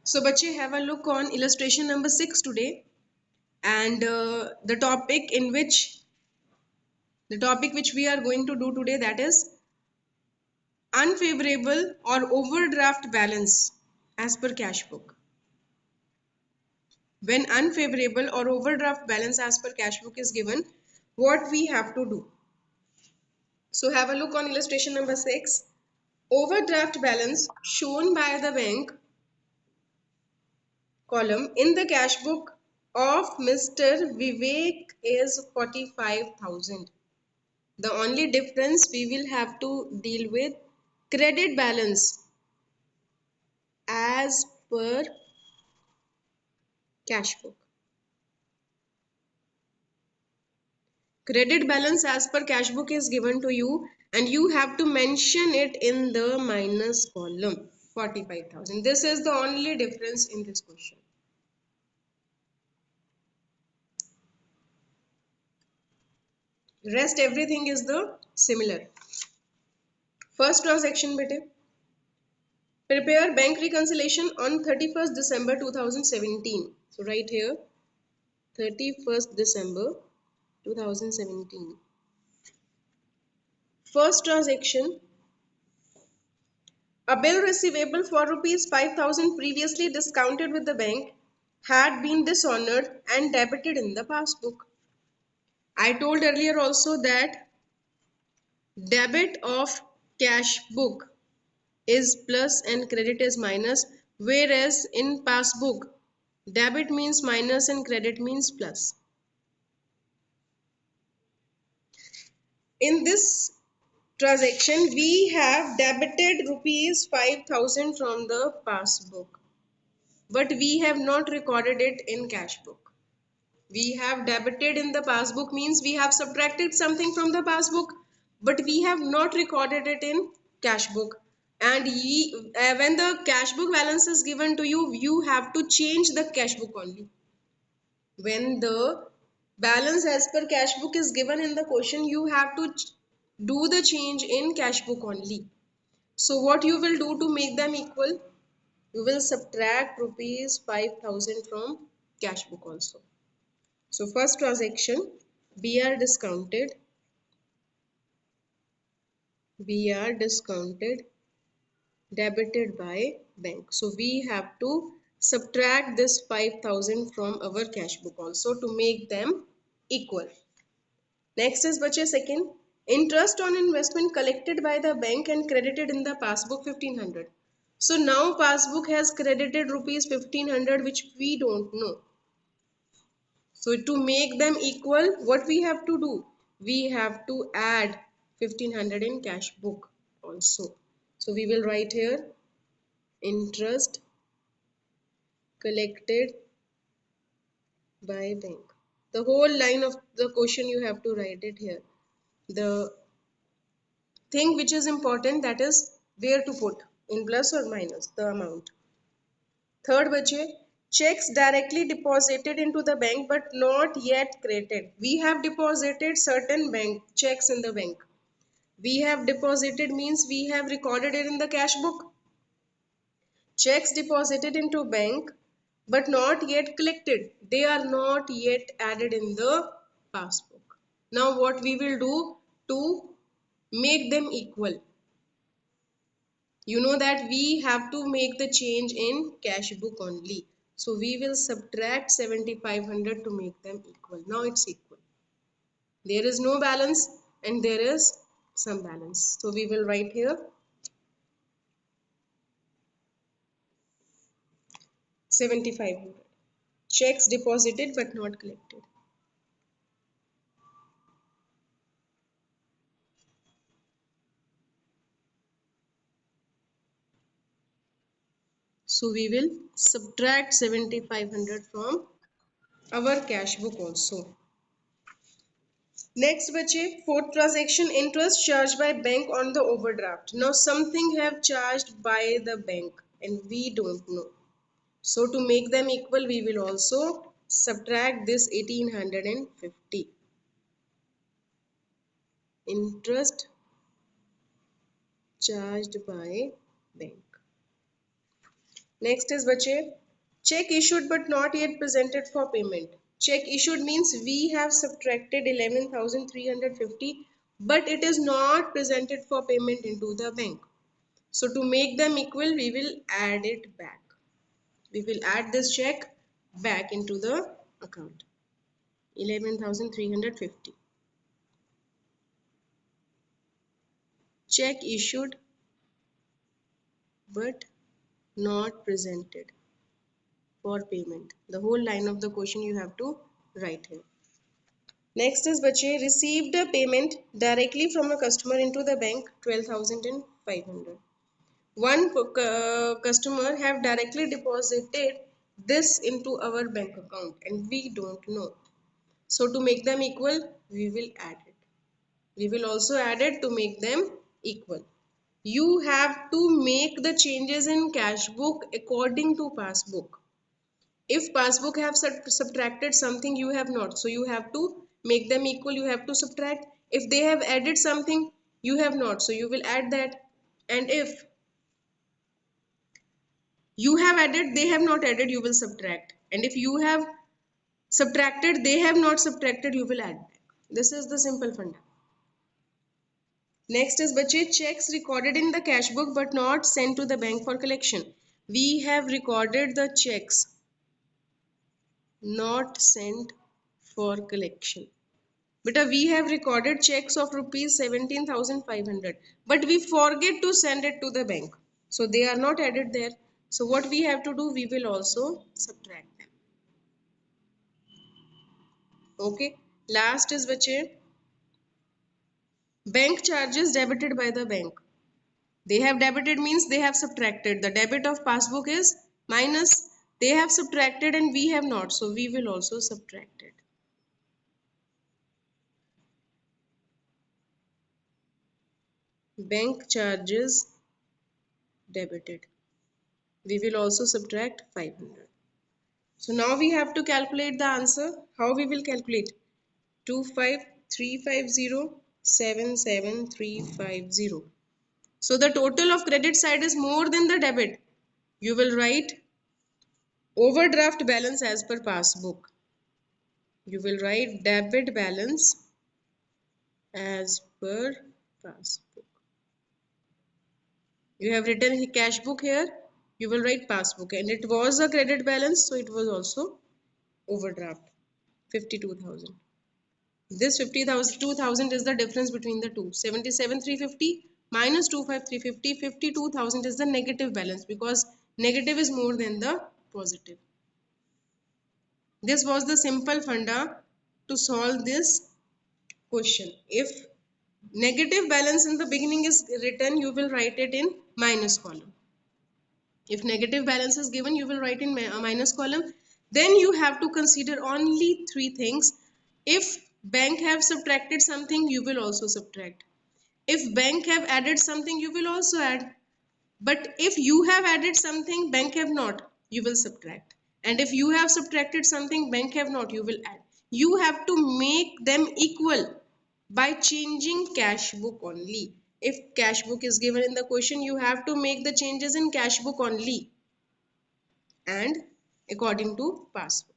So बच्चे, have a look on illustration number 6 today, and the topic which we are going to do today, that is unfavorable or overdraft balance as per cash book. When unfavorable or overdraft balance as per cash book is given, what we have to do? So have a look on illustration number 6. Overdraft balance shown by the bank column in the cash book of Mr. Vivek is 45,000. The only difference we will have to deal with credit balance as per cash book. Credit balance as per cash book is given to you and you have to mention it in the minus column, 45,000. This is the only difference in this question. Rest everything is the similar. First transaction bete. Prepare bank reconciliation on 31st December 2017. So right here 31st December 2017. First transaction, a bill receivable for rupees 5,000 previously discounted with the bank had been dishonored and debited in the passbook. I told earlier also that debit of cash book is plus and credit is minus, whereas in passbook debit means minus and credit means plus. In this transaction we have debited rupees 5,000 from the passbook, but we have not recorded it in cash book. We have debited in the passbook means we have subtracted something from the passbook, but we have not recorded it in cash book. And when the cash book balance is given to you, you have to change the cash book only. When the balance as per cash book is given in the question, you have to do the change in cash book only. So what you will do to make them equal? You will subtract rupees 5,000 from cash book also. So first transaction, BR discounted, debited by bank. So we have to subtract this 5,000 from our cash book also to make them equal. Next is bache second, interest on investment collected by the bank and credited in the passbook 1,500. So now passbook has credited rupees 1,500 which we don't know. So to make them equal, what we have to do? We have to add 1,500 in cash book also. So we will write here interest collected by bank. The whole line of the question you have to write it here. The thing which is important, that is where to put in plus or minus the amount. Third bache, checks directly deposited into the bank but not yet created. We have deposited certain bank checks in the bank. We have deposited means we have recorded it in the cash book. Checks deposited into bank but not yet collected. They are not yet added in the passbook. Now what we will do to make them equal? You know that we have to make the change in cash book only. So we will subtract 7,500 to make them equal. Now it's equal. There is no balance and there is some balance. So we will write here 7,500. Checks deposited but not collected. So we will subtract 7,500 from our cash book also. Next bache, fourth transaction, interest charged by bank on the overdraft. Now something have charged by the bank and we don't know. So to make them equal, we will also subtract this 1,850. Interest charged by bank. Next is बच्चे check issued but not yet presented for payment. Check issued means we have subtracted 11,350 but it is not presented for payment into the bank. So to make them equal, we will add it back. We will add this check back into the account. 11,350. Check issued but not presented for payment. The whole line of the question you have to write here. Next is बच्चे received a payment directly from a customer into the bank 12,500. One customer have directly deposited this into our bank account and we don't know. So to make them equal, we will add it. We will also add it to make them equal. You have to make the changes in cash book according to passbook. If passbook have subtracted something, you have not, so you have to make them equal, you have to subtract. If they have added something, you have not, so you will add that. And if you have added, they have not added, you will subtract. And if you have subtracted, they have not subtracted, you will add back. This is the simple funda. Next is बच्चे checks recorded in the cash book but not sent to the bank for collection. We have recorded the checks not sent for collection. But we have recorded checks of rupees 17,500 but we forget to send it to the bank. So they are not added there. So what we have to do, we will also subtract them. Okay. Last is बच्चे bank charges debited by the bank. They have debited means they have subtracted. The debit of passbook is minus. They have subtracted and we have not. So we will also subtract it. Bank charges debited. We will also subtract 500. So now we have to calculate the answer. How we will calculate? 25350 So the total of credit side is more than the debit. You will write overdraft balance as per passbook. You will write debit balance as per passbook. You have written cash book here, you will write passbook, and it was a credit balance, so it was also overdraft 52,000. This 52,000 is the difference between the two. 77,350 minus 25,350, 52,000 is the negative balance because negative is more than the positive. This was the simple funda to solve this question. If negative balance in the beginning is written, you will write it in minus column. If negative balance is given, you will write in minus column. Then you have to consider only three things. If bank have subtracted something, you will also subtract. If bank have added something, you will also add. But if you have added something, bank have not, you will subtract. And if you have subtracted something, bank have not, you will add. You have to make them equal by changing cash book only. If cash book is given in the question, you have to make the changes in cash book only and according to passbook.